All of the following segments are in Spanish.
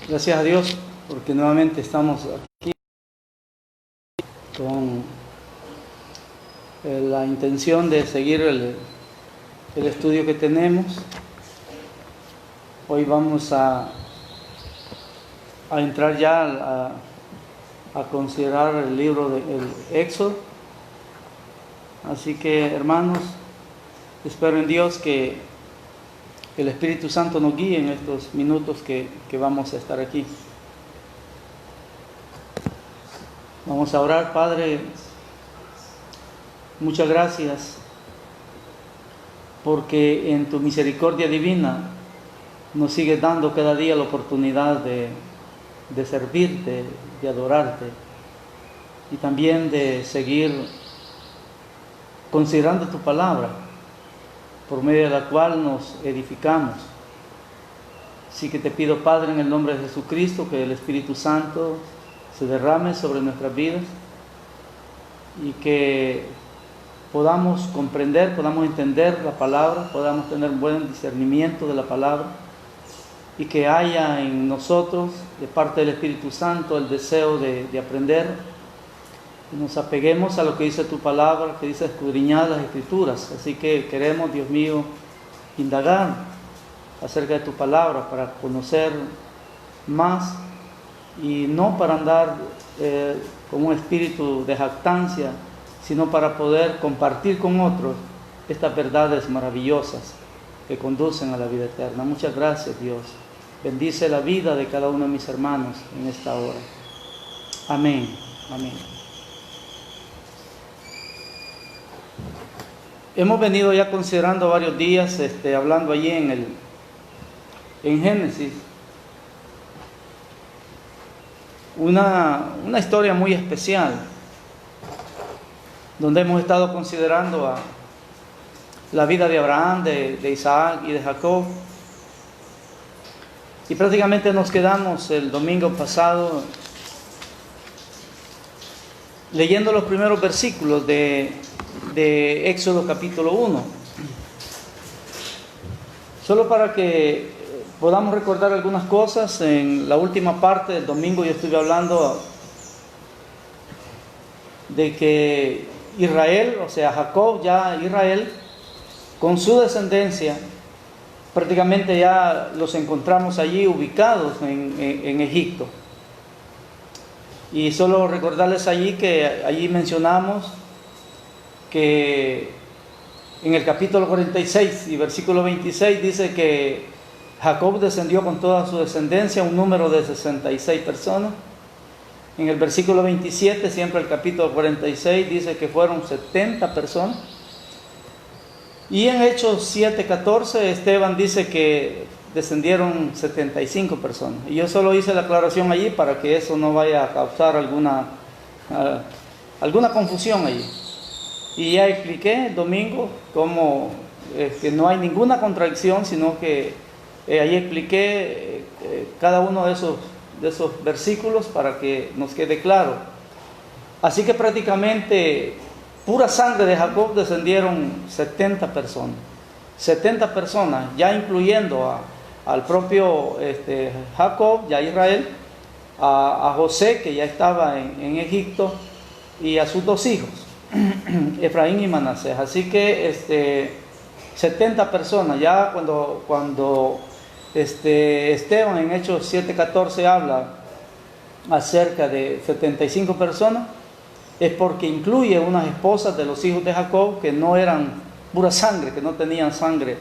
Gracias a Dios porque nuevamente estamos aquí con la intención de seguir el estudio que tenemos. Hoy vamos a entrar ya a considerar el libro del Éxodo. Así que, hermanos, espero en Dios que el Espíritu Santo nos guíe en estos minutos que vamos a estar aquí. Vamos a orar. Padre, muchas gracias porque en tu misericordia divina nos sigues dando cada día la oportunidad de servirte, de adorarte y también de seguir considerando tu palabra, por medio de la cual nos edificamos. Así que te pido, Padre, en el nombre de Jesucristo, que el Espíritu Santo se derrame sobre nuestras vidas y que podamos comprender, podamos entender la palabra, podamos tener buen discernimiento de la palabra y que haya en nosotros, de parte del Espíritu Santo, el deseo de aprender. Nos apeguemos a lo que dice tu palabra, que dice escudriñar las Escrituras. Así que queremos, Dios mío, indagar acerca de tu palabra para conocer más y no para andar con un espíritu de jactancia, sino para poder compartir con otros estas verdades maravillosas que conducen a la vida eterna. Muchas gracias, Dios. Bendice la vida de cada uno de mis hermanos en esta hora. Amén. Amén. Hemos venido ya considerando varios días, hablando allí en Génesis, una historia muy especial, donde hemos estado considerando la vida de Abraham, de Isaac y de Jacob. Y prácticamente nos quedamos el domingo pasado leyendo los primeros versículos de Éxodo capítulo 1. Solo para que podamos recordar algunas cosas, en la última parte del domingo yo estuve hablando de que Israel, o sea Jacob, ya Israel, con su descendencia, prácticamente ya los encontramos allí ubicados en Egipto. Y solo recordarles allí que allí mencionamos que en el capítulo 46 y versículo 26 dice que Jacob descendió con toda su descendencia, un número de 66 personas. En el versículo 27, siempre el capítulo 46, dice que fueron 70 personas. Y en Hechos 7:14, Esteban dice que descendieron 75 personas. Y yo solo hice la aclaración allí para que eso no vaya a causar alguna confusión allí. Y ya expliqué el domingo cómo que no hay ninguna contradicción, sino que ahí expliqué cada uno de esos versículos para que nos quede claro. Así que prácticamente pura sangre de Jacob descendieron 70 personas. 70 personas, ya incluyendo al propio Jacob, ya Israel, a José, que ya estaba en Egipto, y a sus dos hijos, Efraín y Manasés. Así que 70 personas. Ya cuando Esteban en Hechos 7:14 habla acerca de 75 personas, es porque incluye unas esposas de los hijos de Jacob que no eran pura sangre, que no tenían sangre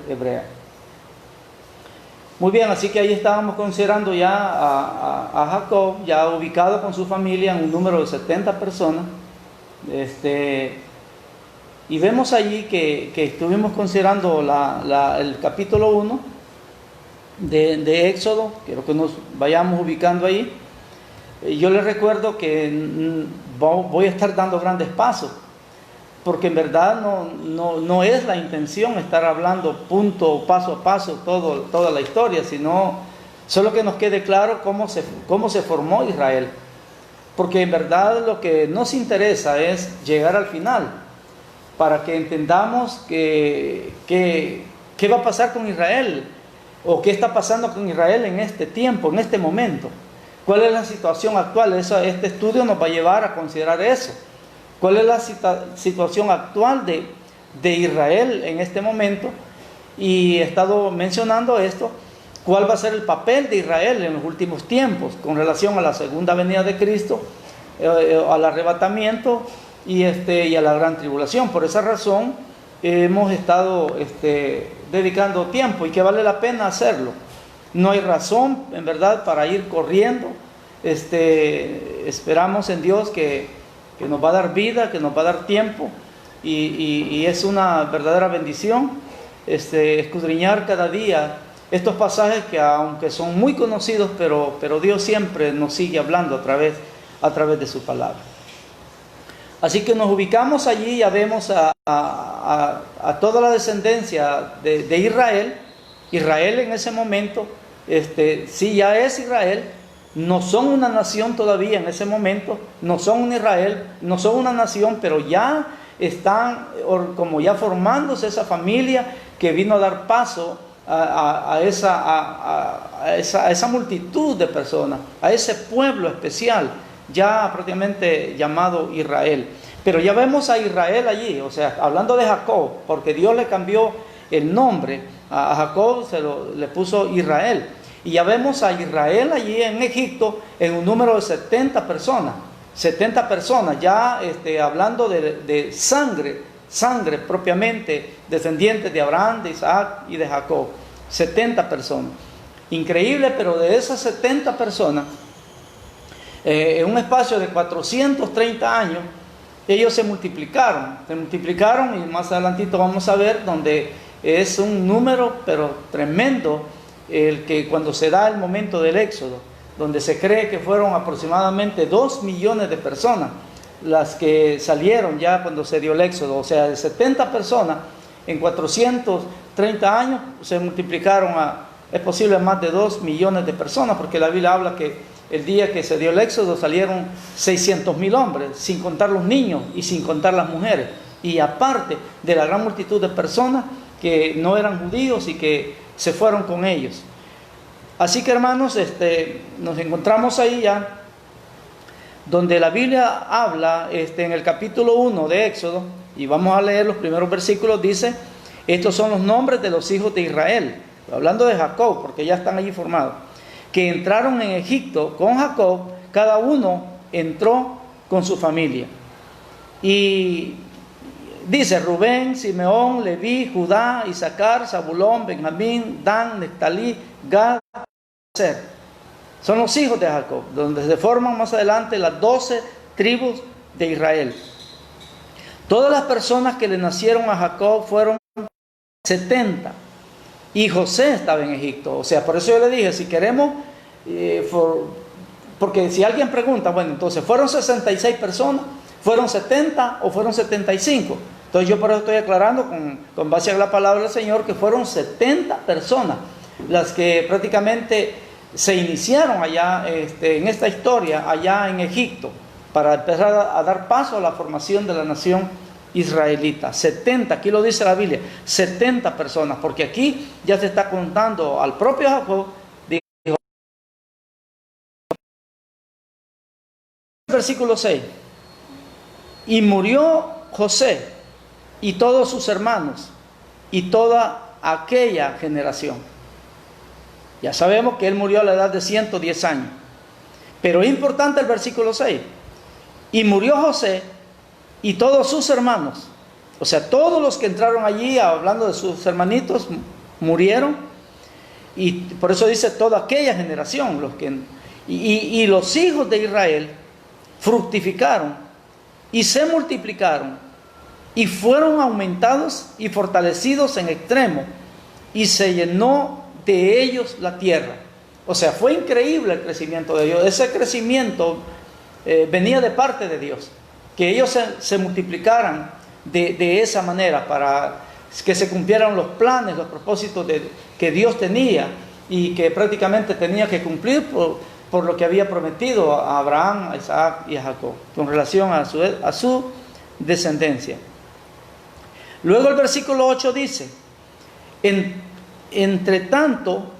hebrea. Muy bien, así que ahí estábamos considerando ya a Jacob, ya ubicado con su familia en un número de 70 personas. Y vemos allí que estuvimos considerando el capítulo 1 de Éxodo. Quiero que nos vayamos ubicando ahí. Yo les recuerdo que voy a estar dando grandes pasos, porque en verdad no es la intención estar hablando paso a paso toda la historia, sino solo que nos quede claro cómo se formó Israel. Porque en verdad lo que nos interesa es llegar al final, para que entendamos qué va a pasar con Israel ¿O qué está pasando con Israel en este tiempo, en este momento? ¿Cuál es la situación actual? Este estudio nos va a llevar a considerar eso. ¿Cuál es la situación actual de Israel en este momento? Y he estado mencionando esto. ¿Cuál va a ser el papel de Israel en los últimos tiempos con relación a la segunda venida de Cristo, al arrebatamiento y a la gran tribulación? Por esa razón hemos estado dedicando tiempo y que vale la pena hacerlo. No hay razón, en verdad, para ir corriendo. Esperamos en Dios que nos va a dar vida, que nos va a dar tiempo, y es una verdadera bendición escudriñar cada día estos pasajes que, aunque son muy conocidos, pero Dios siempre nos sigue hablando a través de su palabra. Así que nos ubicamos allí, ya vemos a toda la descendencia de Israel. Israel en ese momento, sí ya es Israel, no son una nación todavía en ese momento, no son un Israel, no son una nación, pero ya están como ya formándose esa familia que vino a dar paso a esa multitud de personas, a ese pueblo especial, ya prácticamente llamado Israel. Pero ya vemos a Israel allí, o sea, hablando de Jacob, porque Dios le cambió el nombre, a Jacob le puso Israel. Y ya vemos a Israel allí en Egipto en un número de 70 personas. 70 personas, ya hablando de sangre propiamente, descendientes de Abraham, de Isaac y de Jacob. 70 personas. Increíble, pero de esas 70 personas, en un espacio de 430 años, ellos se multiplicaron y más adelantito vamos a ver donde es un número, pero tremendo, el que cuando se da el momento del éxodo, donde se cree que fueron aproximadamente 2 millones de personas las que salieron ya cuando se dio el éxodo. O sea, de 70 personas en 430 años se multiplicaron es posible, más de 2 millones de personas, porque la Biblia habla que el día que se dio el éxodo salieron 600,000 hombres, sin contar los niños y sin contar las mujeres, y aparte de la gran multitud de personas que no eran judíos y que se fueron con ellos. Así que, hermanos, nos encontramos ahí ya, donde la Biblia habla en el capítulo 1 de Éxodo, y vamos a leer los primeros versículos. Dice: estos son los nombres de los hijos de Israel, hablando de Jacob, porque ya están allí formados, que entraron en Egipto con Jacob, cada uno entró con su familia. Y dice: Rubén, Simeón, Leví, Judá, Isaacar, Zabulón, Benjamín, Dan, Neftalí, Gad, Aser. Son los hijos de Jacob, donde se forman más adelante las 12 tribus de Israel. Todas las personas que le nacieron a Jacob fueron 70. Y José estaba en Egipto. O sea, por eso yo le dije, si queremos, porque si alguien pregunta, bueno, entonces, ¿fueron 66 personas? ¿Fueron 70 o fueron 75? Entonces yo por eso estoy aclarando con base a la palabra del Señor que fueron 70 personas las que prácticamente se iniciaron allá en esta historia, allá en Egipto, para empezar a dar paso a la formación de la nación israelita. 70, aquí lo dice la Biblia, 70 personas, porque aquí ya se está contando al propio Jacob. Versículo 6: y murió José y todos sus hermanos y toda aquella generación. Ya sabemos que él murió a la edad de 110 años. Pero es importante el versículo 6. Y murió José y todos sus hermanos. O sea, todos los que entraron allí, hablando de sus hermanitos, murieron. Y por eso dice toda aquella generación. Y los hijos de Israel fructificaron y se multiplicaron y fueron aumentados y fortalecidos en extremo, y se llenó de ellos la tierra. O sea, fue increíble el crecimiento de ellos. Ese crecimiento venía de parte de Dios, que ellos se multiplicaran de esa manera, para que se cumplieran los planes, los propósitos que Dios tenía, y que prácticamente tenía que cumplir por lo que había prometido a Abraham, a Isaac y a Jacob, con relación a su descendencia. Luego el versículo 8 dice: entre tanto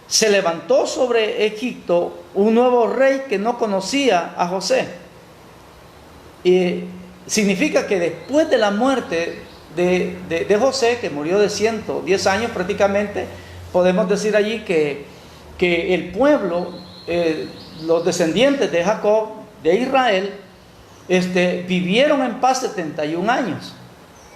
se levantó sobre Egipto un nuevo rey que no conocía a José. Y significa que después de la muerte de José, que murió de 110 años prácticamente, podemos decir allí que el pueblo, los descendientes de Jacob, de Israel, vivieron en paz 71 años.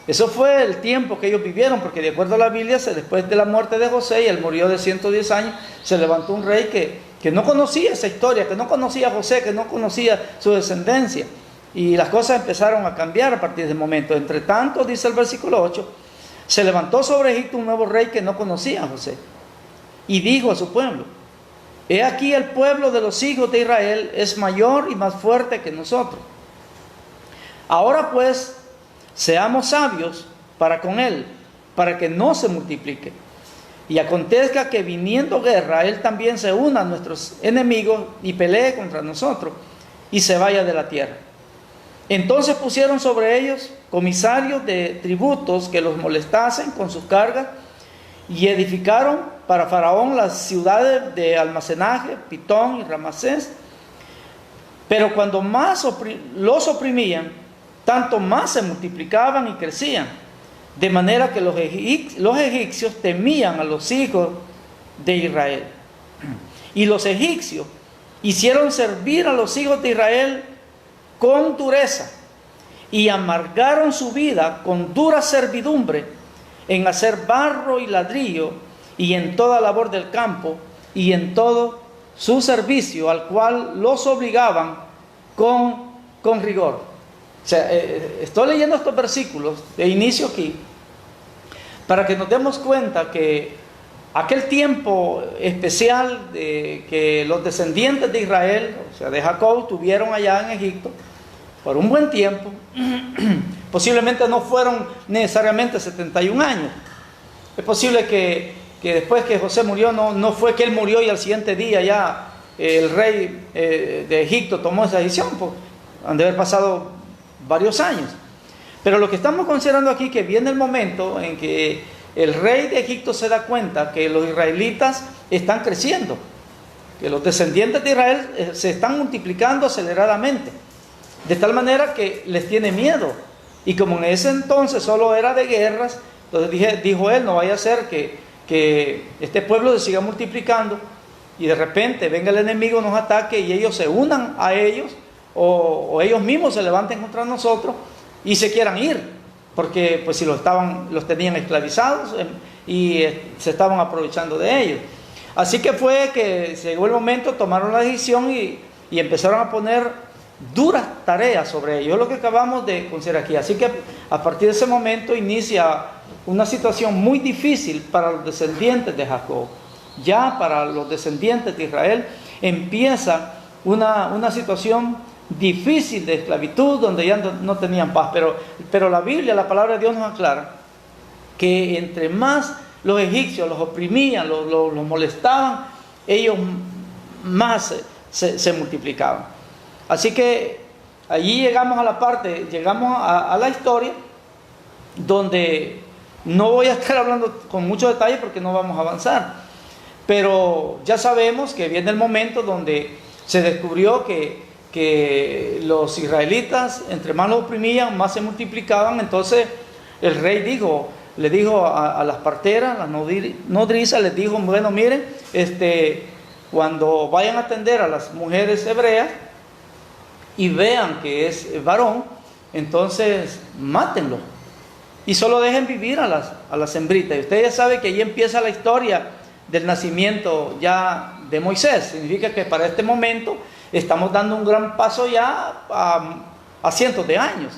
Eso fue el tiempo que ellos vivieron, porque de acuerdo a la Biblia, después de la muerte de José, y él murió de 110 años, se levantó un rey que no conocía esa historia, que no conocía a José, que no conocía su descendencia. Y las cosas empezaron a cambiar a partir de ese momento. Entre tanto, dice el versículo 8, se levantó sobre Egipto un nuevo rey que no conocía a José. Y dijo a su pueblo: he aquí el pueblo de los hijos de Israel es mayor y más fuerte que nosotros. Ahora pues, seamos sabios para con él, para que no se multiplique. Y acontezca que viniendo guerra, él también se una a nuestros enemigos y pelee contra nosotros y se vaya de la tierra. Entonces pusieron sobre ellos comisarios de tributos que los molestasen con sus cargas, y edificaron para Faraón las ciudades de almacenaje, Pitón y Ramasés. Pero cuando más los oprimían, tanto más se multiplicaban y crecían, de manera que los egipcios temían a los hijos de Israel. Y los egipcios hicieron servir a los hijos de Israel con dureza, y amargaron su vida con dura servidumbre en hacer barro y ladrillo, y en toda labor del campo, y en todo su servicio, al cual los obligaban con rigor. O sea, estoy leyendo estos versículos de inicio aquí, para que nos demos cuenta que aquel tiempo especial que los descendientes de Israel, o sea, de Jacob, tuvieron allá en Egipto, por un buen tiempo, posiblemente no fueron necesariamente 71 años. Es posible que después que José murió, no fue que él murió y al siguiente día ya el rey de Egipto tomó esa decisión, pues, han de haber pasado varios años. Pero lo que estamos considerando aquí, que viene el momento en que el rey de Egipto se da cuenta que los israelitas están creciendo, que los descendientes de Israel se están multiplicando aceleradamente, de tal manera que les tiene miedo. Y como en ese entonces solo era de guerras, entonces dijo él: no vaya a ser que este pueblo se siga multiplicando y de repente venga el enemigo, nos ataque y ellos se unan a ellos, o ellos mismos se levanten contra nosotros y se quieran ir, porque pues si los tenían esclavizados y se estaban aprovechando de ellos. Así que fue que llegó el momento, tomaron la decisión y empezaron a poner duras tareas sobre ellos, lo que acabamos de considerar aquí. Así que a partir de ese momento inicia una situación muy difícil para los descendientes de Jacob. Ya para los descendientes de Israel empieza una situación difícil de esclavitud, donde ya no tenían paz. Pero la Biblia, la palabra de Dios nos aclara que entre más los egipcios los oprimían, los molestaban, ellos más se multiplicaban. Así que allí llegamos a la historia donde no voy a estar hablando con mucho detalle porque no vamos a avanzar, pero ya sabemos que viene el momento donde se descubrió que los israelitas, entre más los oprimían, más se multiplicaban. Entonces el rey le dijo a las parteras, las nodrizas, les dijo: bueno, miren, cuando vayan a atender a las mujeres hebreas y vean que es varón, entonces mátenlo y solo dejen vivir a las hembritas. Y ustedes ya saben que ahí empieza la historia del nacimiento ya de Moisés. Significa que para este momento estamos dando un gran paso ya a cientos de años.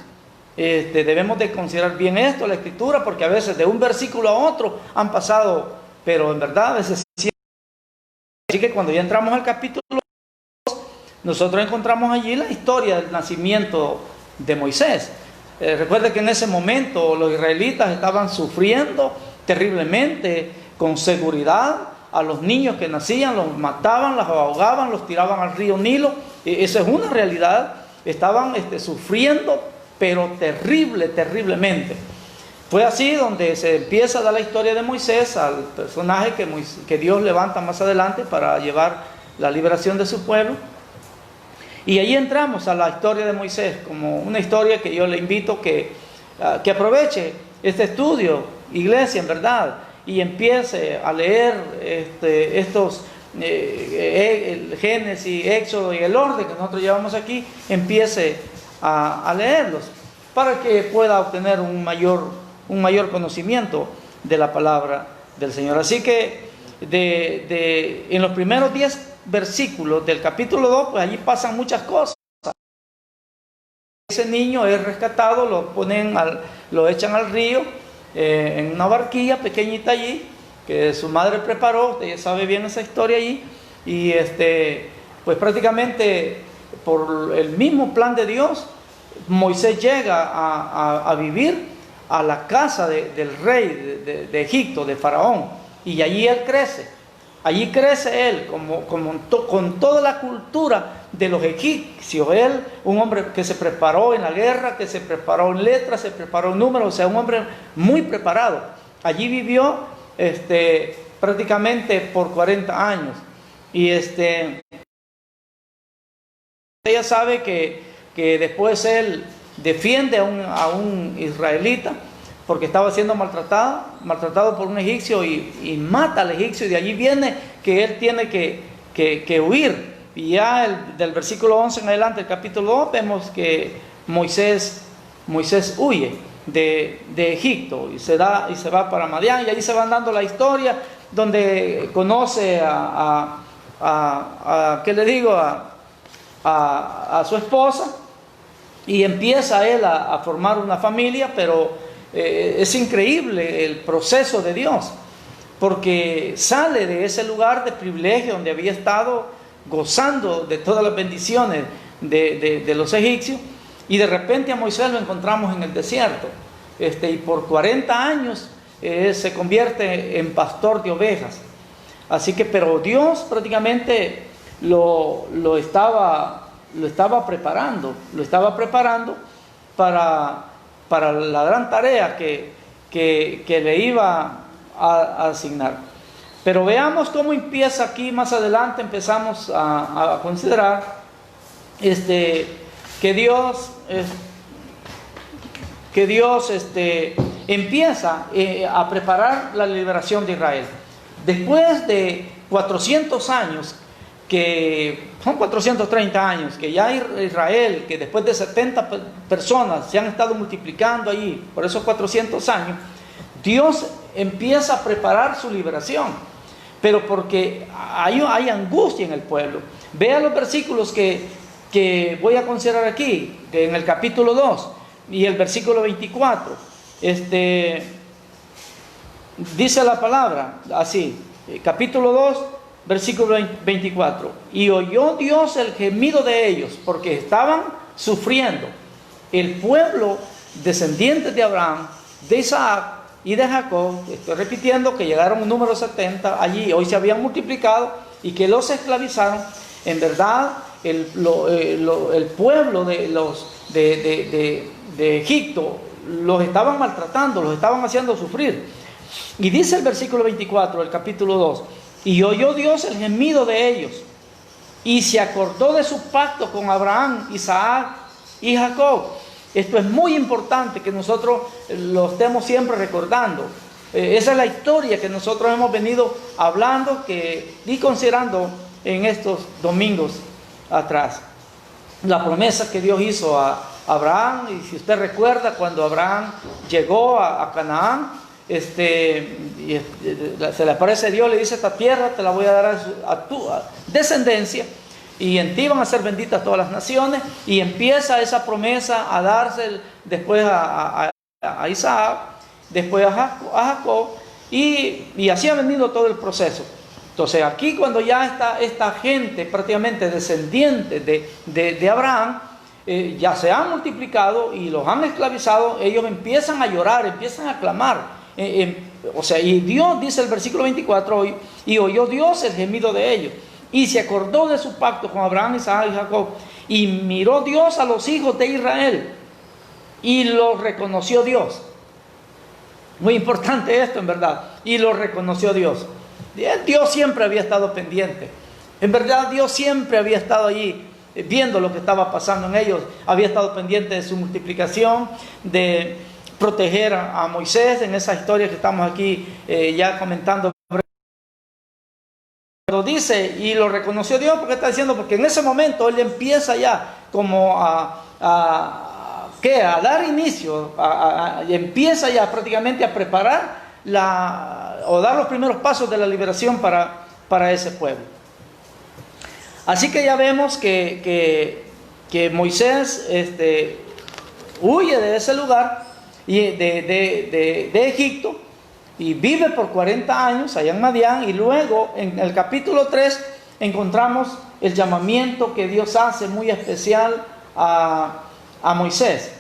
Debemos de considerar bien esto, la escritura, porque a veces de un versículo a otro han pasado, pero en verdad a veces sí. Así que cuando ya entramos al capítulo, nosotros encontramos allí la historia del nacimiento de Moisés. Recuerde que en ese momento los israelitas estaban sufriendo terriblemente, con seguridad. A los niños que nacían los mataban, los ahogaban, los tiraban al río Nilo. Esa es una realidad. Estaban sufriendo, pero terriblemente. Fue así donde se empieza a dar la historia de Moisés, al personaje que Dios levanta más adelante para llevar la liberación de su pueblo. Y ahí entramos a la historia de Moisés, como una historia que yo le invito que aproveche este estudio, iglesia, en verdad, y empiece a leer el Génesis, Éxodo y el orden que nosotros llevamos aquí, empiece a leerlos, para que pueda obtener un mayor conocimiento de la palabra del Señor. Así que en los primeros 10 versículos del capítulo 2, pues allí pasan muchas cosas. Ese niño es rescatado, lo echan al río en una barquilla pequeñita allí, que su madre preparó. Usted ya sabe bien esa historia allí. Y pues prácticamente por el mismo plan de Dios, Moisés llega a vivir a la casa del rey de Egipto, de Faraón, y allí él crece. Allí crece él con toda la cultura de los egipcios. Él, un hombre que se preparó en la guerra, que se preparó en letras, se preparó en números, o sea, un hombre muy preparado. Allí vivió prácticamente por 40 años. Y ella sabe que después él defiende a un israelita, porque estaba siendo maltratado por un egipcio, y mata al egipcio, y de allí viene que él tiene que huir. Y ya del versículo 11 en adelante, el capítulo 2, vemos que Moisés huye de Egipto y se va para Madián, y allí se van dando la historia, donde conoce ¿qué le digo? A su esposa, y empieza él a formar una familia. Pero es increíble el proceso de Dios, porque sale de ese lugar de privilegio donde había estado gozando de todas las bendiciones de los egipcios, y de repente a Moisés lo encontramos en el desierto, y por 40 años se convierte en pastor de ovejas. Así que, pero Dios prácticamente lo estaba preparando para la gran tarea que le iba a asignar. Pero veamos cómo empieza aquí. Más adelante empezamos a considerar que Dios empieza a preparar la liberación de Israel. Después de 400 años, que son 430 años, que ya Israel, que después de 70 personas se han estado multiplicando allí por esos 400 años, Dios empieza a preparar su liberación, pero porque hay angustia en el pueblo. Vea los versículos que voy a considerar aquí, en el capítulo 2 y el versículo 24. Dice la palabra así, capítulo 2, versículo 24: y oyó Dios el gemido de ellos, porque estaban sufriendo. El pueblo descendiente de Abraham, de Isaac y de Jacob, estoy repitiendo que llegaron un número 70 allí, hoy se habían multiplicado, y que los esclavizaron. En verdad, el pueblo de Egipto los estaban maltratando, los estaban haciendo sufrir. Y dice el versículo 24 del capítulo 2: y oyó Dios el gemido de ellos, y se acordó de su pacto con Abraham, Isaac y Jacob. Esto es muy importante que nosotros lo estemos siempre recordando. Esa es la historia que nosotros hemos venido hablando y considerando en estos domingos atrás. La promesa que Dios hizo a Abraham, y si usted recuerda, cuando Abraham llegó a Canaán, se le aparece Dios, le dice: esta tierra te la voy a dar a tu descendencia, y en ti van a ser benditas todas las naciones. Y empieza esa promesa a darse después a Isaac, después a Jacob, y así ha venido todo el proceso. Entonces aquí, cuando ya está esta gente prácticamente descendiente de Abraham, ya se han multiplicado y los han esclavizado, ellos empiezan a llorar, empiezan a clamar. Y Dios, dice el versículo 24, y oyó Dios el gemido de ellos, y se acordó de su pacto con Abraham, Isaac y Jacob, y miró Dios a los hijos de Israel, y los reconoció Dios. Muy importante esto, en verdad. Y lo reconoció Dios. Dios siempre había estado pendiente. En verdad, Dios siempre había estado allí viendo lo que estaba pasando en ellos. Había estado pendiente de su multiplicación, de proteger a Moisés en esa historia que estamos aquí ya comentando. Lo dice y lo reconoció Dios porque está diciendo, porque en ese momento él empieza ya como a dar inicio, y empieza ya prácticamente a preparar o dar los primeros pasos de la liberación para ese pueblo. Así que ya vemos que Moisés huye de ese lugar y de Egipto, y vive por 40 años allá en Madián, y luego en el capítulo 3 encontramos el llamamiento que Dios hace muy especial a Moisés,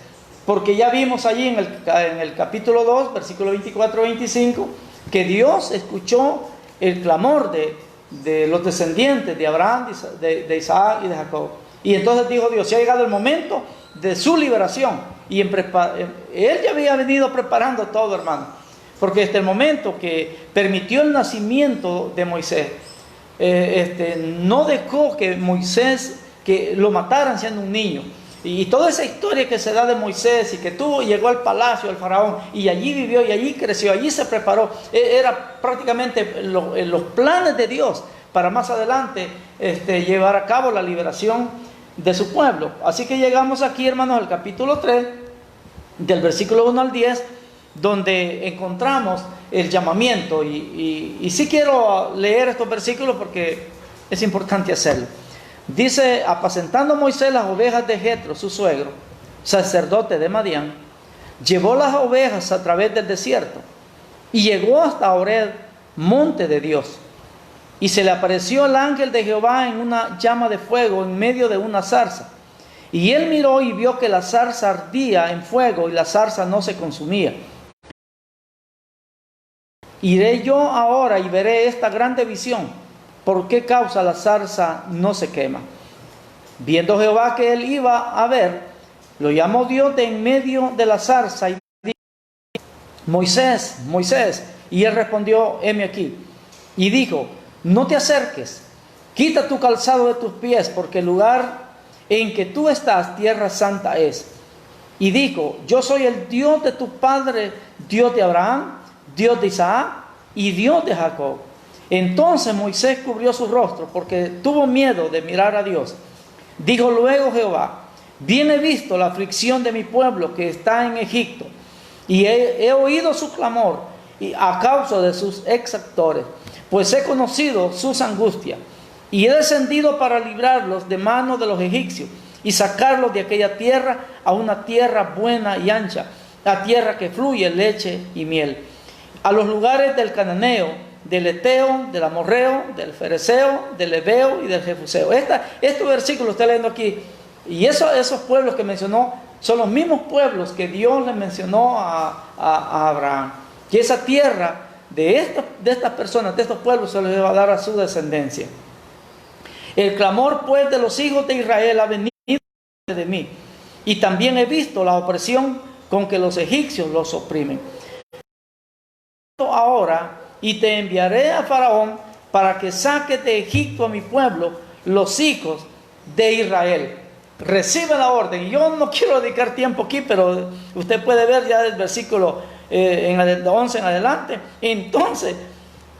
porque ya vimos allí en el capítulo 2, versículo 24-25, que Dios escuchó el clamor de los descendientes de Abraham, de Isaac y de Jacob. Y entonces dijo Dios, se ha llegado el momento de su liberación, y él ya había venido preparando todo, hermano, porque desde el momento que permitió el nacimiento de Moisés, no dejó que Moisés, que lo mataran siendo un niño. Y toda esa historia que se da de Moisés, y que llegó al palacio del faraón, y allí vivió, y allí creció, allí se preparó, era prácticamente los planes de Dios para más adelante llevar a cabo la liberación de su pueblo. Así que llegamos aquí, hermanos, al capítulo 3, del versículo 1 al 10, donde encontramos el llamamiento, y sí quiero leer estos versículos porque es importante hacerlo. Dice: apacentando Moisés las ovejas de Jetro, su suegro, sacerdote de Madián, llevó las ovejas a través del desierto y llegó hasta Horeb, monte de Dios. Y se le apareció el ángel de Jehová en una llama de fuego en medio de una zarza. Y él miró y vio que la zarza ardía en fuego y la zarza no se consumía. Iré yo ahora y veré esta grande visión. ¿Por qué causa la zarza no se quema? Viendo Jehová que él iba a ver, lo llamó Dios de en medio de la zarza y dijo: Moisés, Moisés. Y él respondió: heme aquí. Y dijo: no te acerques, quita tu calzado de tus pies, porque el lugar en que tú estás, tierra santa es. Y dijo: yo soy el Dios de tu padre, Dios de Abraham, Dios de Isaac y Dios de Jacob. Entonces Moisés cubrió su rostro, porque tuvo miedo de mirar a Dios. Dijo luego Jehová: bien he visto la aflicción de mi pueblo que está en Egipto, y he oído su clamor a causa de sus exactores, pues he conocido sus angustias, y he descendido para librarlos de mano de los egipcios, y sacarlos de aquella tierra a una tierra buena y ancha, a tierra que fluye leche y miel, a los lugares del cananeo, del eteo, del amorreo, del fereceo, del heveo y del jebuseo. Este versículo está leyendo aquí, y esos pueblos que mencionó son los mismos pueblos que Dios le mencionó a Abraham, que esa tierra de estas personas, de estos pueblos, se les va a dar a su descendencia. El clamor pues de los hijos de Israel ha venido de mí, y también he visto la opresión con que los egipcios los oprimen. Ahora, y te enviaré a Faraón para que saques de Egipto a mi pueblo, los hijos de Israel. Recibe la orden. Y yo no quiero dedicar tiempo aquí, pero usted puede ver ya del versículo 11 en adelante. Entonces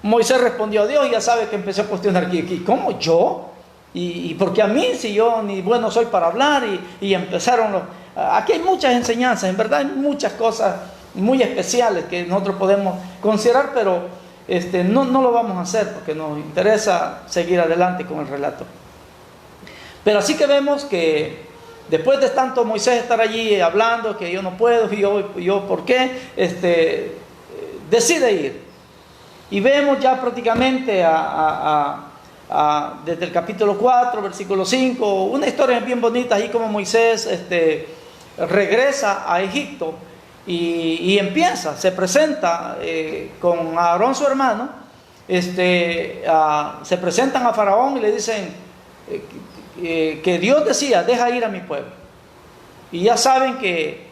Moisés respondió a Dios, y ya sabe que empezó a cuestionar aquí, ¿cómo yo? ¿Y por qué a mí, si yo ni bueno soy para hablar? Y empezaron aquí hay muchas enseñanzas, en verdad hay muchas cosas muy especiales que nosotros podemos considerar, pero no lo vamos a hacer porque nos interesa seguir adelante con el relato. Pero así que vemos que después de tanto Moisés estar allí hablando que yo no puedo, y yo ¿por qué? Decide ir. Y vemos ya prácticamente desde el capítulo 4, versículo 5, una historia bien bonita, ahí como Moisés regresa a Egipto. Y se presenta con Aarón su hermano, se presentan a Faraón y le dicen que Dios decía: deja ir a mi pueblo. Y ya saben que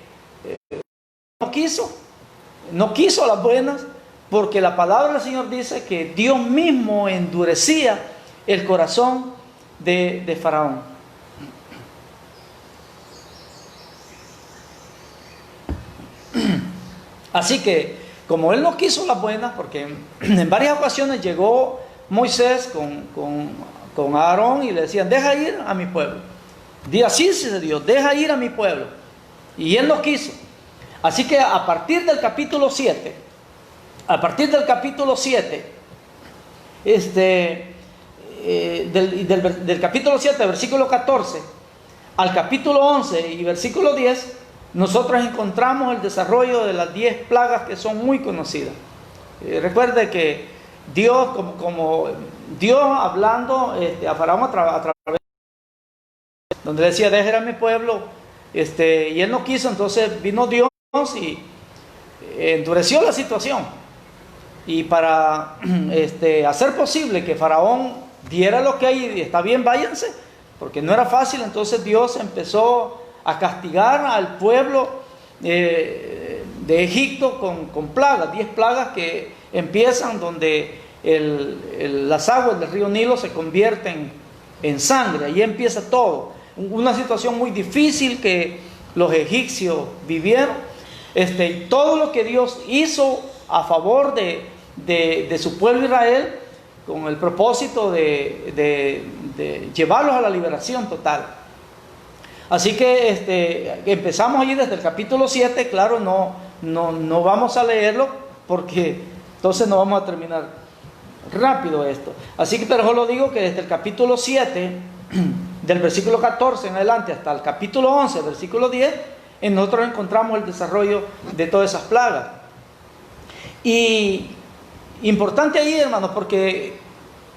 no quiso, no quiso las buenas, porque la palabra del Señor dice que Dios mismo endurecía el corazón de Faraón. Así que, como él no quiso las buenas, porque en varias ocasiones llegó Moisés con Aarón y le decían, deja ir a mi pueblo. Así dice Dios, deja ir a mi pueblo. Y él no quiso. Así que a partir del capítulo 7, del capítulo 7, versículo 14, al capítulo 11 y versículo 10, nosotros encontramos el desarrollo de las 10 plagas que son muy conocidas. Recuerde que Dios, como Dios hablando a Faraón a través, donde decía, deja ir a mi pueblo, y él no quiso, entonces vino Dios y endureció la situación. Y para hacer posible que Faraón diera lo que hay, está bien, váyanse, porque no era fácil, entonces Dios empezó a castigar al pueblo de Egipto con plagas, 10 plagas que empiezan donde las aguas del río Nilo se convierten en sangre. Ahí empieza todo, una situación muy difícil que los egipcios vivieron, y todo lo que Dios hizo a favor de su pueblo Israel, con el propósito de llevarlos a la liberación total. Así que empezamos allí desde el capítulo 7, claro, no vamos a leerlo, porque entonces no vamos a terminar rápido esto. Así que, pero yo lo digo que desde el capítulo 7, del versículo 14 en adelante, hasta el capítulo 11, versículo 10, en nosotros encontramos el desarrollo de todas esas plagas. Y importante ahí, hermanos, porque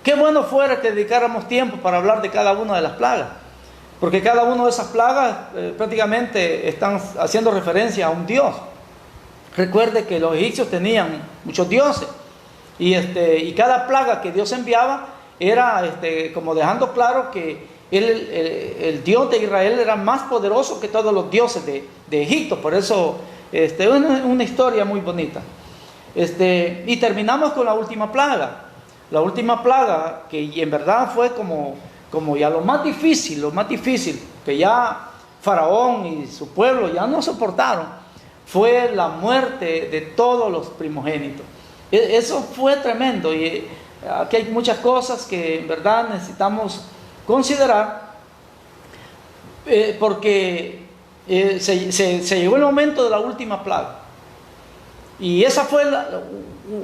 qué bueno fuera que dedicáramos tiempo para hablar de cada una de las plagas, porque cada una de esas plagas prácticamente están haciendo referencia a un dios. Recuerde que los egipcios tenían muchos dioses, y cada plaga que Dios enviaba era como dejando claro que el Dios de Israel era más poderoso que todos los dioses de Egipto. Por eso es una historia muy bonita. Y terminamos con la última plaga. La última plaga, que en verdad fue como ya lo más difícil, que ya Faraón y su pueblo ya no soportaron, fue la muerte de todos los primogénitos. Eso fue tremendo, y aquí hay muchas cosas que en verdad necesitamos considerar, porque se llegó el momento de la última plaga. Y esa fue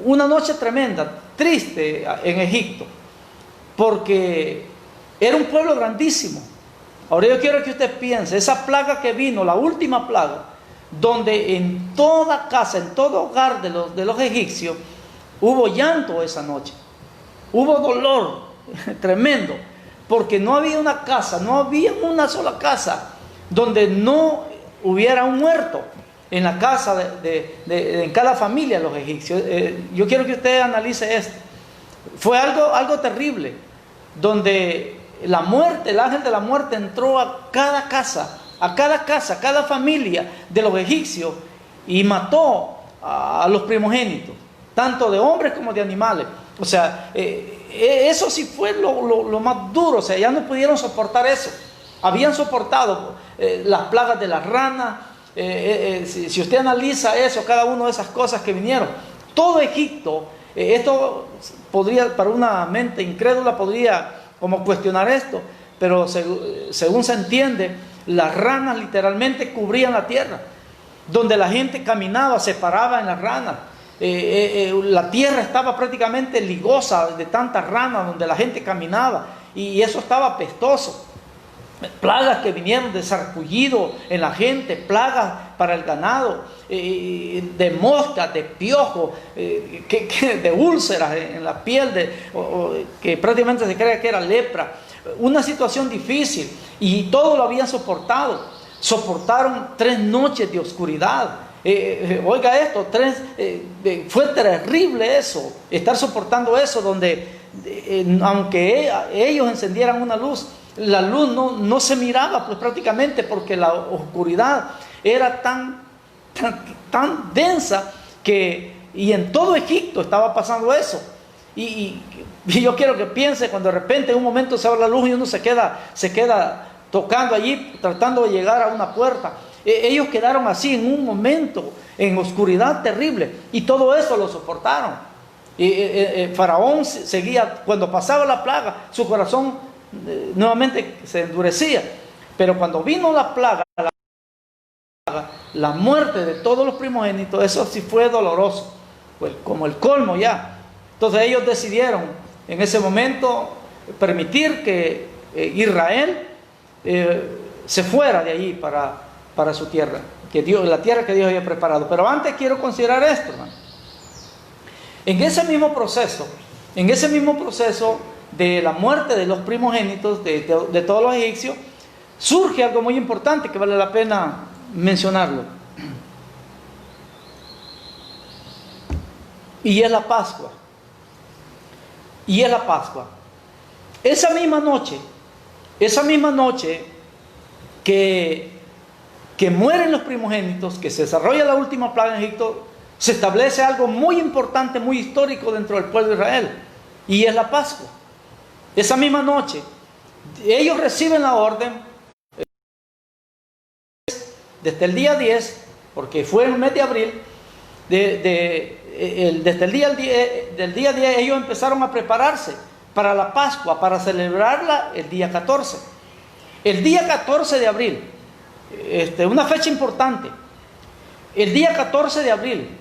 una noche tremenda, triste en Egipto, porque era un pueblo grandísimo. Ahora yo quiero que usted piense, esa plaga que vino, la última plaga, donde en toda casa, en todo hogar de los egipcios, hubo llanto esa noche, hubo dolor tremendo, porque no había una casa, no había una sola casa donde no hubiera un muerto en la casa en cada familia de los egipcios. Yo quiero que usted analice esto. Fue algo terrible, donde la muerte, el ángel de la muerte entró a cada casa, a cada familia de los egipcios, y mató a los primogénitos, tanto de hombres como de animales. O sea, eso sí fue lo más duro. O sea, ya no pudieron soportar eso. Habían soportado las plagas de las ranas. Si usted analiza eso, cada una de esas cosas que vinieron, todo Egipto, esto podría, para una mente incrédula, podría como cuestionar esto, pero según se entiende, las ranas literalmente cubrían la tierra. Donde la gente caminaba, se paraba en las ranas. La tierra estaba prácticamente ligosa de tantas ranas donde la gente caminaba, y eso estaba pestoso. Plagas que vinieron de sarpullido en la gente, plagas para el ganado, de moscas, de piojos, de úlceras en la piel, que prácticamente se cree que era lepra. Una situación difícil, y todo lo habían soportado. Soportaron 3 noches de oscuridad. Oiga esto, fue terrible eso, estar soportando eso, donde aunque ellos encendieran una luz, la luz no se miraba, pues prácticamente, porque la oscuridad era tan densa y en todo Egipto estaba pasando eso. Y yo quiero que piense cuando de repente en un momento se abre la luz y uno se queda tocando allí, tratando de llegar a una puerta. Ellos quedaron así en un momento, en oscuridad terrible, y todo eso lo soportaron. Faraón seguía, cuando pasaba la plaga, su corazón nuevamente se endurecía. Pero cuando vino la plaga, la muerte de todos los primogénitos, eso sí fue doloroso, pues como el colmo ya. Entonces ellos decidieron en ese momento permitir que Israel se fuera de allí para su tierra, la tierra que Dios había preparado. Pero antes quiero considerar esto, hermano. En ese mismo proceso de la muerte de los primogénitos de todos los egipcios, surge algo muy importante que vale la pena mencionarlo. Y es la Pascua. Esa misma noche que mueren los primogénitos, que se desarrolla la última plaga en Egipto, se establece algo muy importante, muy histórico dentro del pueblo de Israel, y es la Pascua. Esa misma noche, ellos reciben la orden desde el día 10, porque fue en el mes de abril, desde el día 10 ellos empezaron a prepararse para la Pascua, para celebrarla el día 14. El día 14 de abril, una fecha importante, el día 14 de abril,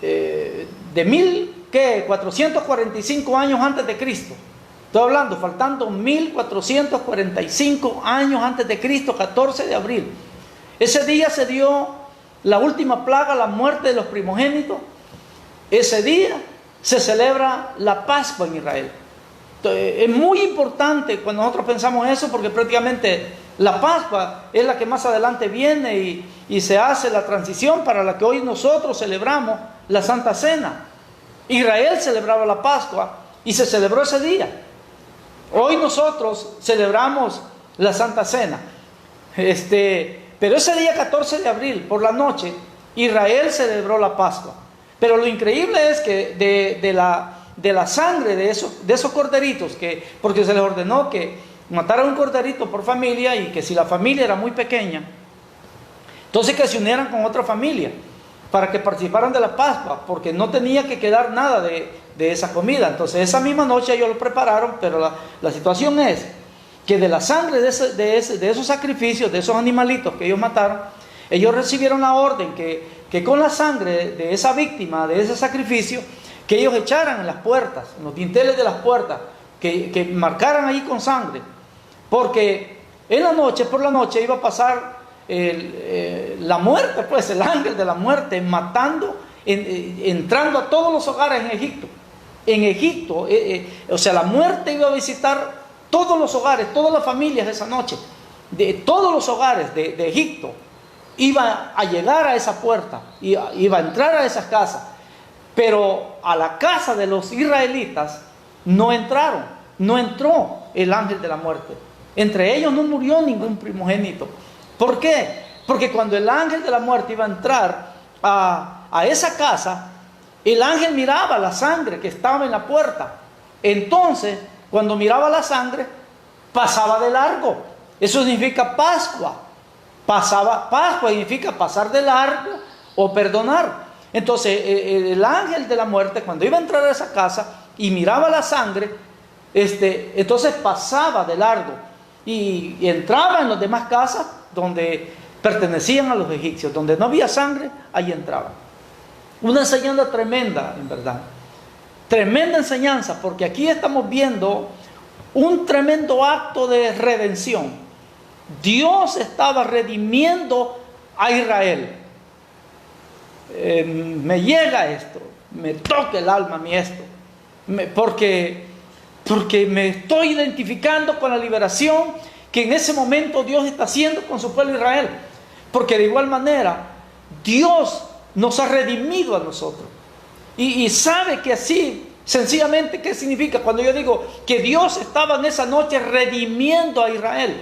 de 1445 años antes de Cristo, estoy hablando, faltando 1445 años antes de Cristo, 14 de abril, ese día se dio la última plaga, la muerte de los primogénitos. Ese día se celebra la Pascua en Israel. Entonces, es muy importante cuando nosotros pensamos eso, porque prácticamente la Pascua es la que más adelante viene y se hace la transición para la que hoy nosotros celebramos la Santa Cena. Israel celebraba la Pascua y se celebró ese día. Hoy nosotros celebramos la Santa Cena. Pero ese día 14 de abril, por la noche, Israel celebró la Pascua. Pero lo increíble es que de la sangre de esos corderitos, porque se les ordenó que mataran un corderito por familia, y que si la familia era muy pequeña, entonces que se unieran con otra familia para que participaran de la Pascua, porque no tenía que quedar nada de esa comida. Entonces esa misma noche ellos lo prepararon, pero la situación es que de la sangre de esos sacrificios, de esos animalitos que ellos mataron, ellos recibieron la orden que con la sangre de esa víctima, de ese sacrificio, que ellos echaran en las puertas, en los dinteles de las puertas, que marcaran ahí con sangre, porque por la noche iba a pasar la muerte, pues el ángel de la muerte, matando, entrando a todos los hogares en Egipto. En Egipto, o sea, la muerte iba a visitar todos los hogares, todas las familias de esa noche, de todos los hogares de Egipto, iba a llegar a esa puerta, iba a entrar a esas casas, pero a la casa de los israelitas no entró el ángel de la muerte. Entre ellos no murió ningún primogénito. ¿Por qué? Porque cuando el ángel de la muerte iba a entrar a esa casa, el ángel miraba la sangre que estaba en la puerta. Entonces, cuando miraba la sangre, pasaba de largo. Eso significa Pascua. Pascua significa pasar de largo o perdonar. Entonces, el ángel de la muerte, cuando iba a entrar a esa casa y miraba la sangre, entonces pasaba de largo y entraba en las demás casas donde pertenecían a los egipcios. Donde no había sangre, ahí entraba. Una enseñanza tremenda, en verdad. Tremenda enseñanza, porque aquí estamos viendo un tremendo acto de redención. Dios estaba redimiendo a Israel. Me llega esto, me toca el alma a mí esto, porque me estoy identificando con la liberación que en ese momento Dios está haciendo con su pueblo Israel. Porque de igual manera Dios nos ha redimido a nosotros. Y sabe que así, sencillamente, ¿qué significa? Cuando yo digo que Dios estaba en esa noche redimiendo a Israel,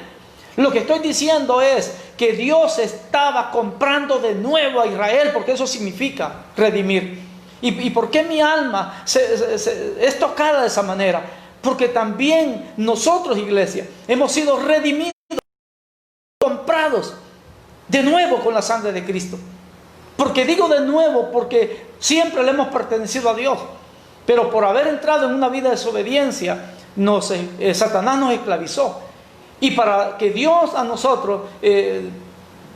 Lo que estoy diciendo es que Dios estaba comprando de nuevo a Israel, porque eso significa redimir. ¿Y por qué mi alma es tocada de esa manera? Porque también nosotros, iglesia, hemos sido redimidos, comprados de nuevo con la sangre de Cristo. Porque digo de nuevo, porque siempre le hemos pertenecido a Dios, pero por haber entrado en una vida de desobediencia, Satanás nos esclavizó. Y para que Dios a nosotros,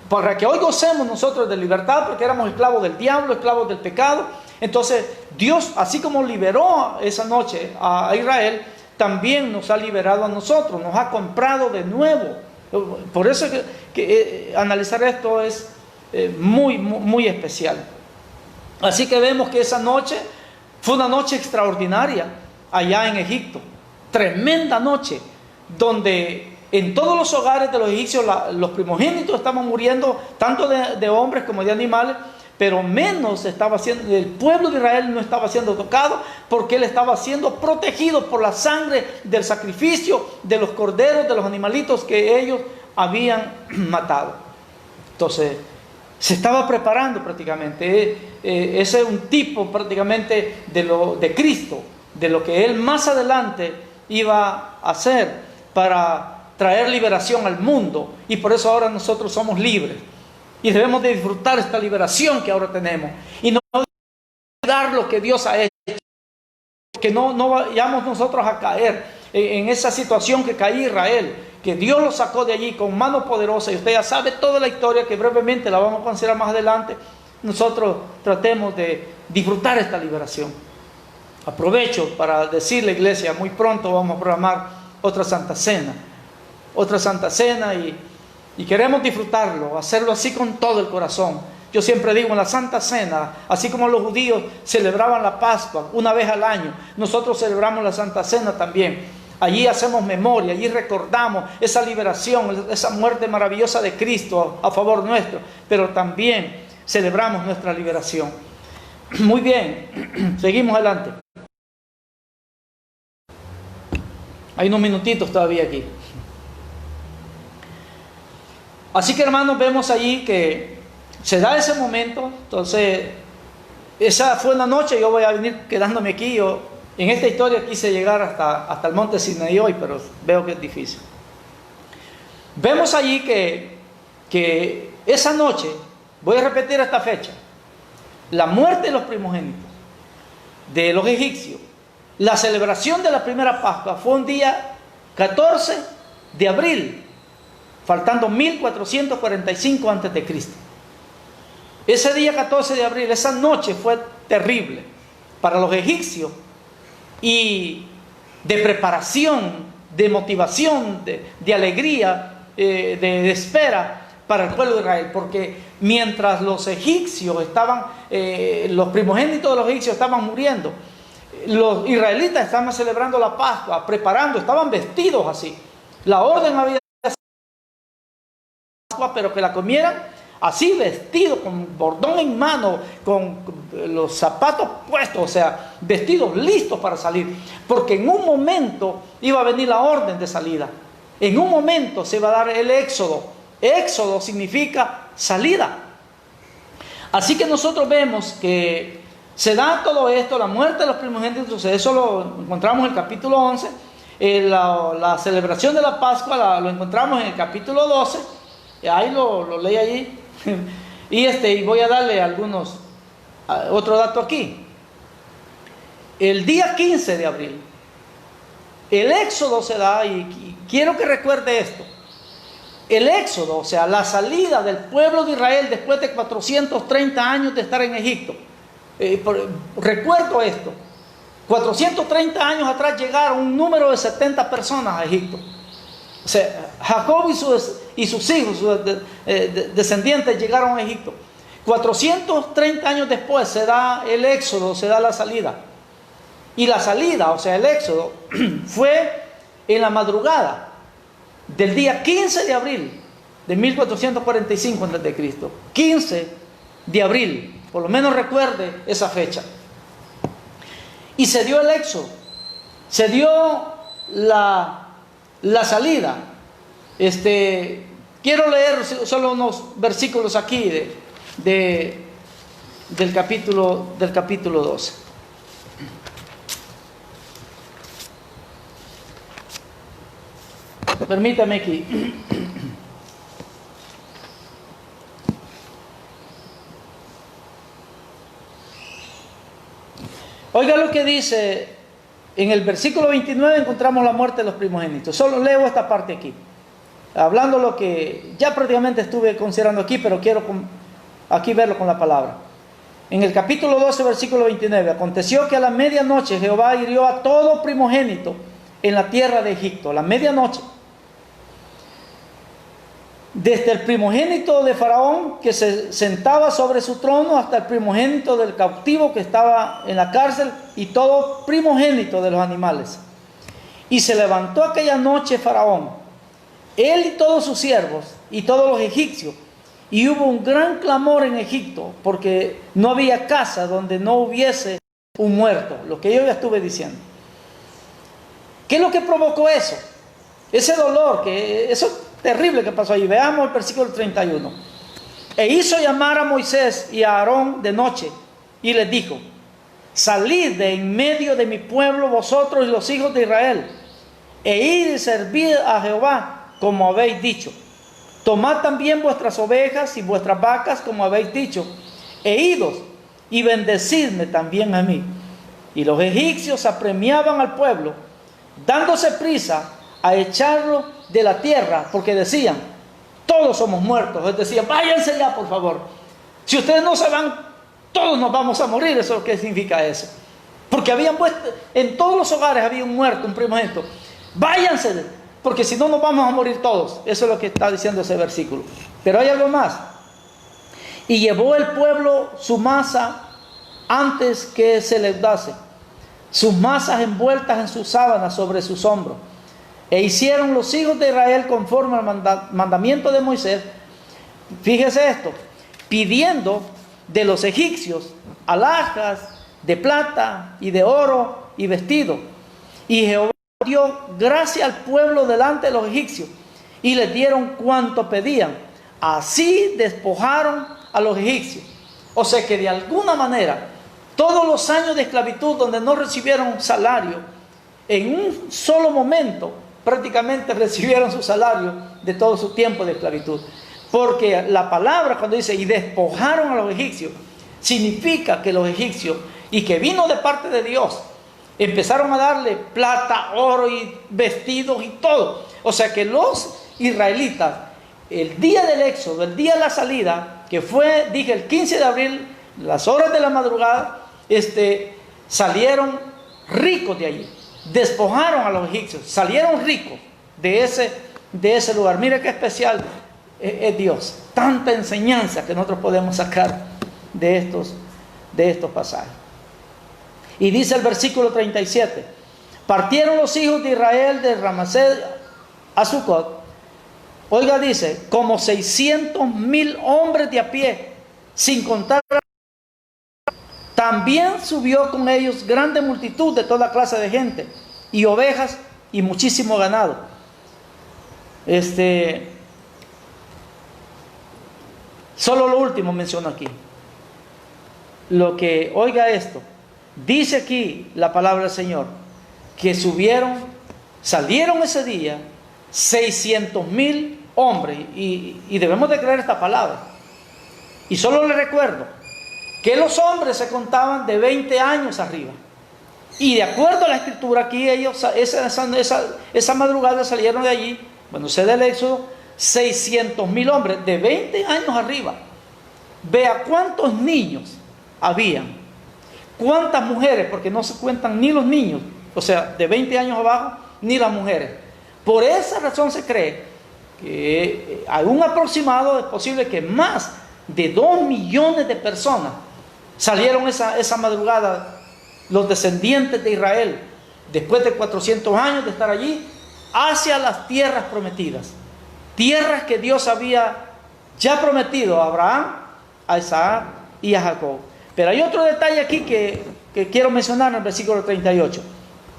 para que hoy gocemos nosotros de libertad, porque éramos esclavos del diablo, esclavos del pecado, entonces Dios, así como liberó esa noche a Israel, también nos ha liberado a nosotros, nos ha comprado de nuevo. Por eso que analizar esto es muy, muy, muy especial. Así que vemos que esa noche fue una noche extraordinaria allá en Egipto. Tremenda noche, donde en todos los hogares de los egipcios los primogénitos estaban muriendo, tanto de hombres como de animales, pero menos el pueblo de Israel no estaba siendo tocado, porque él estaba siendo protegido por la sangre del sacrificio de los corderos, de los animalitos que ellos habían matado. Entonces se estaba preparando prácticamente. Ese es un tipo prácticamente de Cristo, de lo que él más adelante iba a hacer para traer liberación al mundo. Y por eso ahora nosotros somos libres y debemos de disfrutar esta liberación que ahora tenemos y no olvidar lo que Dios ha hecho, que no vayamos nosotros a caer en esa situación que caía Israel, que Dios lo sacó de allí con mano poderosa. Y usted ya sabe toda la historia, que brevemente la vamos a considerar más adelante. Nosotros tratemos de disfrutar esta liberación. Aprovecho para decirle, iglesia, muy pronto vamos a programar otra Santa Cena y queremos disfrutarlo, hacerlo así con todo el corazón. Yo siempre digo, en la Santa Cena, así como los judíos celebraban la Pascua una vez al año, nosotros celebramos la Santa Cena también. Allí hacemos memoria, allí recordamos esa liberación, esa muerte maravillosa de Cristo a favor nuestro, pero también celebramos nuestra liberación. Muy bien, seguimos adelante. Hay unos minutitos todavía aquí. Así que, hermanos, vemos allí que se da ese momento. Entonces, esa fue una noche. Yo voy a venir quedándome aquí. Yo en esta historia quise llegar hasta el monte Sinaí hoy, pero veo que es difícil. Vemos allí que esa noche, voy a repetir esta fecha, la muerte de los primogénitos de los egipcios, la celebración de la primera Pascua fue un día 14 de abril, faltando 1445 antes de Cristo. Ese día 14 de abril, esa noche fue terrible para los egipcios, y de preparación, de motivación, de alegría, de espera para el pueblo de Israel, porque mientras los egipcios estaban, los primogénitos de los egipcios estaban muriendo, los israelitas estaban celebrando la Pascua, preparando, estaban vestidos así. La orden había pero que la comieran así, vestidos, con bordón en mano, con los zapatos puestos, o sea, vestidos listos para salir, porque en un momento iba a venir la orden de salida, en un momento se va a dar el éxodo. Éxodo significa salida. Así que nosotros vemos que se da todo esto, la muerte de los primogénitos. Eso lo encontramos en el capítulo 11, la celebración de la Pascua lo encontramos en el capítulo 12, ahí lo leí allí. Y voy a darle otro dato aquí. El día 15 de abril, el éxodo se da, y quiero que recuerde esto. El éxodo, o sea, la salida del pueblo de Israel después de 430 años de estar en Egipto. Recuerdo esto. 430 años atrás llegaron un número de 70 personas a Egipto. O sea, Jacob y sus hijos, sus descendientes llegaron a Egipto. 430 años después se da el éxodo, se da la salida. Y la salida, o sea, el éxodo, fue en la madrugada del día 15 de abril de 1445 a.C. 15 de abril, por lo menos recuerde esa fecha. Y se dio el éxodo, se dio la salida. Quiero leer solo unos versículos aquí del capítulo 12. Permítame aquí. Oiga lo que dice en el versículo 29, encontramos la muerte de los primogénitos. Solo leo esta parte aquí, hablando lo que ya prácticamente estuve considerando aquí, pero quiero aquí verlo con la palabra. En el capítulo 12, versículo 29, aconteció que a la medianoche Jehová hirió a todo primogénito en la tierra de Egipto. A la medianoche, desde el primogénito de Faraón que se sentaba sobre su trono hasta el primogénito del cautivo que estaba en la cárcel y todo primogénito de los animales. Y se levantó aquella noche Faraón, él y todos sus siervos y todos los egipcios, y hubo un gran clamor en Egipto porque no había casa donde no hubiese un muerto, lo que yo ya estuve diciendo. ¿Qué es lo que provocó eso? Ese dolor, eso terrible que pasó allí. Veamos el versículo 31. E hizo llamar a Moisés y a Aarón de noche y les dijo: salid de en medio de mi pueblo vosotros y los hijos de Israel, e id y servid a Jehová como habéis dicho. Tomad también vuestras ovejas y vuestras vacas como habéis dicho, e idos y bendecidme también a mí. Y los egipcios apremiaban al pueblo, dándose prisa a echarlo de la tierra, porque decían: todos somos muertos. Ellos decían: váyanse ya, por favor. Si ustedes no se van, todos nos vamos a morir. ¿Eso qué significa eso? Porque habían puesto, en todos los hogares había un muerto, un primogénito. Váyanse, porque si no nos vamos a morir todos. Eso es lo que está diciendo ese versículo. Pero hay algo más. Y llevó el pueblo su masa antes que se les dase, sus masas envueltas en sus sábanas sobre sus hombros. E hicieron los hijos de Israel conforme al mandamiento de Moisés. Fíjese esto: pidiendo de los egipcios alhajas de plata y de oro y vestidos. Y Jehová dio gracia al pueblo delante de los egipcios, y les dieron cuanto pedían. Así despojaron a los egipcios. O sea que de alguna manera, todos los años de esclavitud donde no recibieron salario, en un solo momento prácticamente recibieron su salario de todo su tiempo de esclavitud. Porque la palabra cuando dice y despojaron a los egipcios, significa que los egipcios, y que vino de parte de Dios, empezaron a darle plata, oro y vestidos y todo. O sea que los israelitas, el día del éxodo, el día de la salida, que fue, dije, el 15 de abril, las horas de la madrugada, salieron ricos de allí. Despojaron a los egipcios, salieron ricos de ese lugar. Mire qué especial es Dios. Tanta enseñanza que nosotros podemos sacar de estos pasajes. Y dice el versículo 37: partieron los hijos de Israel de Ramasés a Sucot. Oiga, dice, como 600,000 hombres de a pie, sin contar. También subió con ellos grande multitud de toda clase de gente, y ovejas y muchísimo ganado. Solo lo último menciono aquí. Oiga esto, dice aquí la palabra del Señor, que salieron ese día 600,000 hombres, y debemos de creer esta palabra. Y solo le recuerdo que los hombres se contaban de 20 años arriba. Y de acuerdo a la escritura, aquí ellos, esa madrugada salieron de allí, bueno, se da el éxodo, 600,000 hombres de 20 años arriba. Vea cuántos niños habían, cuántas mujeres, porque no se cuentan ni los niños, o sea, de 20 años abajo, ni las mujeres. Por esa razón se cree que a un aproximado es posible que más de 2 millones de personas salieron esa madrugada, los descendientes de Israel, después de 400 años de estar allí, hacia las tierras prometidas. Tierras que Dios había ya prometido a Abraham, a Isaac y a Jacob. Pero hay otro detalle aquí que quiero mencionar en el versículo 38.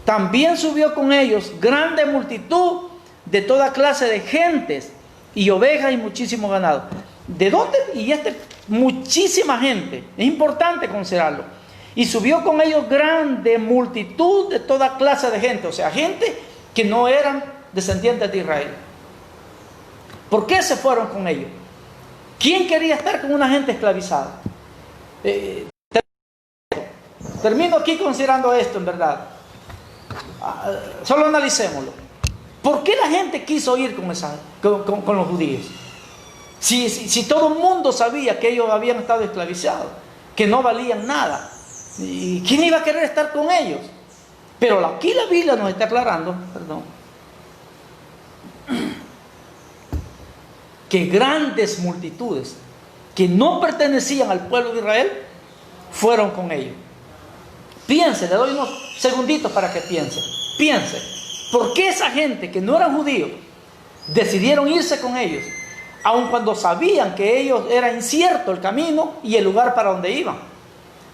También subió con ellos grande multitud de toda clase de gentes, y ovejas y muchísimo ganado. ¿De dónde? Y muchísima gente. Es importante considerarlo. Y subió con ellos grande multitud de toda clase de gente. O sea, gente que no eran descendientes de Israel. ¿Por qué se fueron con ellos? ¿Quién quería estar con una gente esclavizada? Termino aquí considerando esto, en verdad. Solo analicémoslo. ¿Por qué la gente quiso ir con los judíos? Si todo el mundo sabía que ellos habían estado esclavizados, que no valían nada, ¿y quién iba a querer estar con ellos? Pero aquí la Biblia nos está aclarando, que grandes multitudes que no pertenecían al pueblo de Israel fueron con ellos. Piense, le doy unos segunditos para que piense. Piense, ¿por qué esa gente que no eran judíos decidieron irse con ellos? Aun cuando sabían que ellos era incierto el camino y el lugar para donde iban.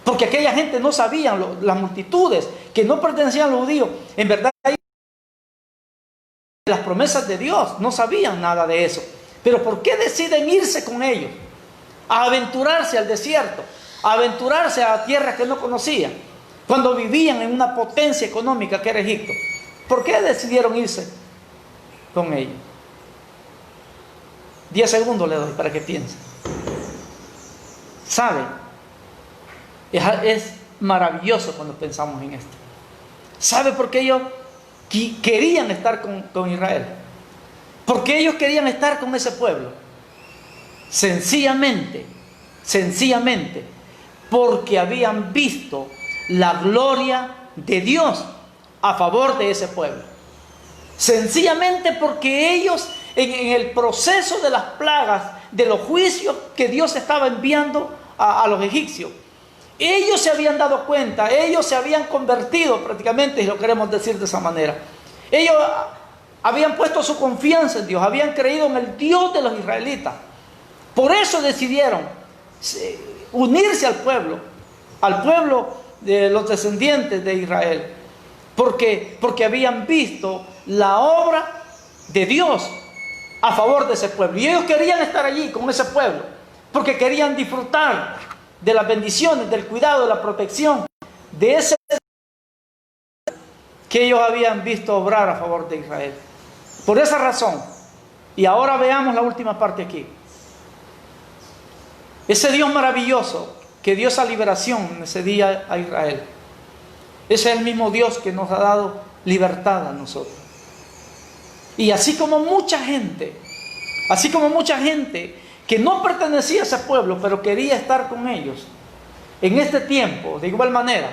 Porque aquella gente no sabían, las multitudes que no pertenecían a los judíos, en verdad, las promesas de Dios, no sabían nada de eso. Pero ¿por qué deciden irse con ellos? A aventurarse al desierto, a aventurarse a tierras que no conocían, cuando vivían en una potencia económica que era Egipto. ¿Por qué decidieron irse con ellos? 10 segundos le doy para que piense. ¿Saben? Es maravilloso cuando pensamos en esto. ¿Sabe por qué ellos querían estar con Israel? ¿Por qué ellos querían estar con ese pueblo? Sencillamente, porque habían visto la gloria de Dios a favor de ese pueblo. Sencillamente porque ellos, en el proceso de las plagas, de los juicios que Dios estaba enviando a los egipcios, ellos se habían dado cuenta, ellos se habían convertido prácticamente, y lo queremos decir de esa manera. Ellos habían puesto su confianza en Dios, habían creído en el Dios de los israelitas. Por eso decidieron unirse al pueblo de los descendientes de Israel. Porque habían visto la obra de Dios a favor de ese pueblo. Y ellos querían estar allí con ese pueblo, porque querían disfrutar de las bendiciones, del cuidado, de la protección de ese que ellos habían visto obrar a favor de Israel. Por esa razón, y ahora veamos la última parte aquí. Ese Dios maravilloso que dio esa liberación en ese día a Israel, ese es el mismo Dios que nos ha dado libertad a nosotros. Y así como mucha gente que no pertenecía a ese pueblo, pero quería estar con ellos, en este tiempo, de igual manera,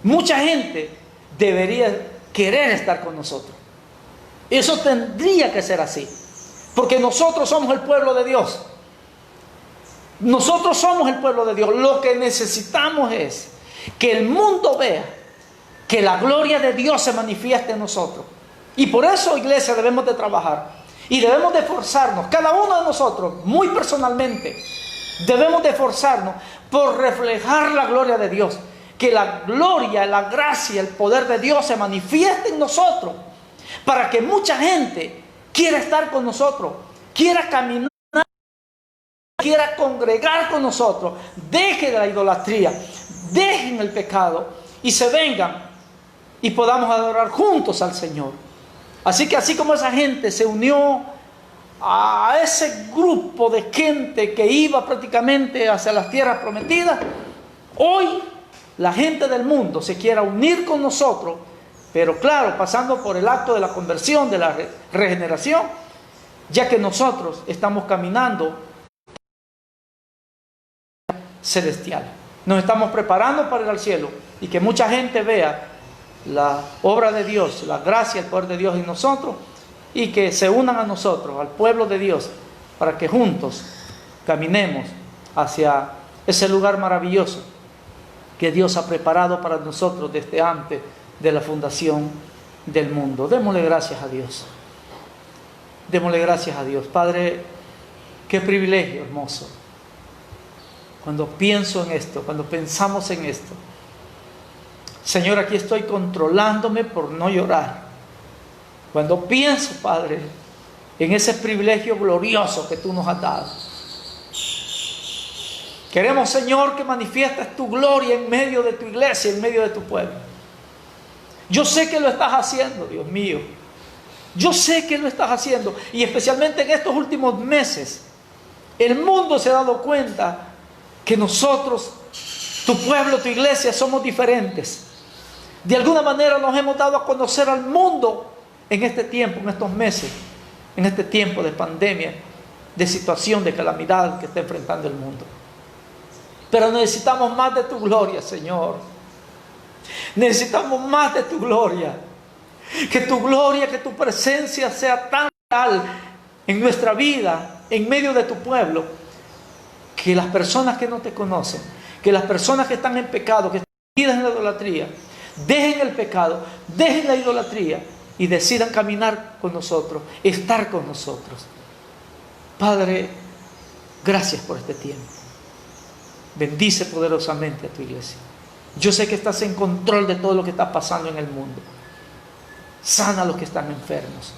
mucha gente debería querer estar con nosotros. Eso tendría que ser así, porque nosotros somos el pueblo de Dios. Nosotros somos el pueblo de Dios. Lo que necesitamos es que el mundo vea que la gloria de Dios se manifiesta en nosotros. Y por eso, iglesia, debemos de trabajar y debemos de esforzarnos, cada uno de nosotros, muy personalmente, debemos de esforzarnos por reflejar la gloria de Dios. Que la gloria, la gracia, el poder de Dios se manifieste en nosotros, para que mucha gente quiera estar con nosotros, quiera caminar, quiera congregar con nosotros, deje de la idolatría, dejen el pecado y se vengan y podamos adorar juntos al Señor. Así que así como esa gente se unió a ese grupo de gente que iba prácticamente hacia las tierras prometidas, hoy la gente del mundo se quiera unir con nosotros, pero claro, pasando por el acto de la conversión, de la regeneración, ya que nosotros estamos caminando celestial. Nos estamos preparando para ir al cielo y que mucha gente vea la obra de Dios, la gracia, el poder de Dios en nosotros, y que se unan a nosotros, al pueblo de Dios, para que juntos caminemos hacia ese lugar maravilloso que Dios ha preparado para nosotros desde antes de la fundación del mundo. Démosle gracias a Dios. Démosle gracias a Dios. Padre, qué privilegio hermoso. Cuando pienso en esto, cuando pensamos en esto. Señor, aquí estoy controlándome por no llorar, Cuando pienso, Padre, en ese privilegio glorioso que tú nos has dado. Queremos, Señor, que manifiestes tu gloria en medio de tu iglesia, en medio de tu pueblo. Yo sé que lo estás haciendo, Dios mío. Yo sé que lo estás haciendo. Y especialmente en estos últimos meses, el mundo se ha dado cuenta que nosotros, tu pueblo, tu iglesia, somos diferentes. De alguna manera nos hemos dado a conocer al mundo en este tiempo, en estos meses, en este tiempo de pandemia, de situación, de calamidad que está enfrentando el mundo. Pero necesitamos más de tu gloria, Señor. Necesitamos más de tu gloria. Que tu gloria, que tu presencia sea tan real en nuestra vida, en medio de tu pueblo, que las personas que no te conocen, que las personas que están en pecado, que están vividas en la idolatría, dejen el pecado, dejen la idolatría y decidan caminar con nosotros, estar con nosotros. Padre, gracias por este tiempo. Bendice poderosamente a tu iglesia. Yo sé que estás en control de todo lo que está pasando en el mundo. Sana a los que están enfermos.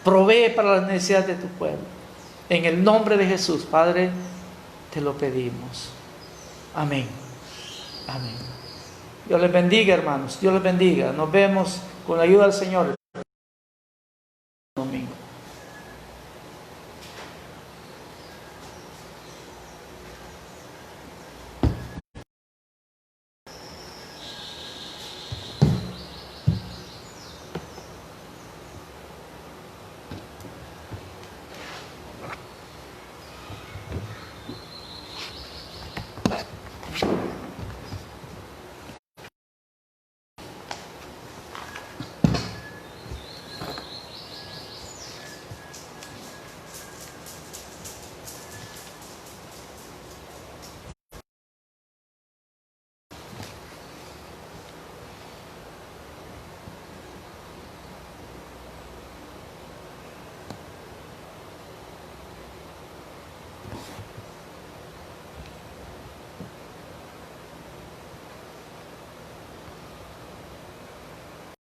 Provee para las necesidades de tu pueblo. En el nombre de Jesús, Padre, te lo pedimos. Amén. Amén. Dios les bendiga, hermanos. Dios les bendiga. Nos vemos con la ayuda del Señor el domingo.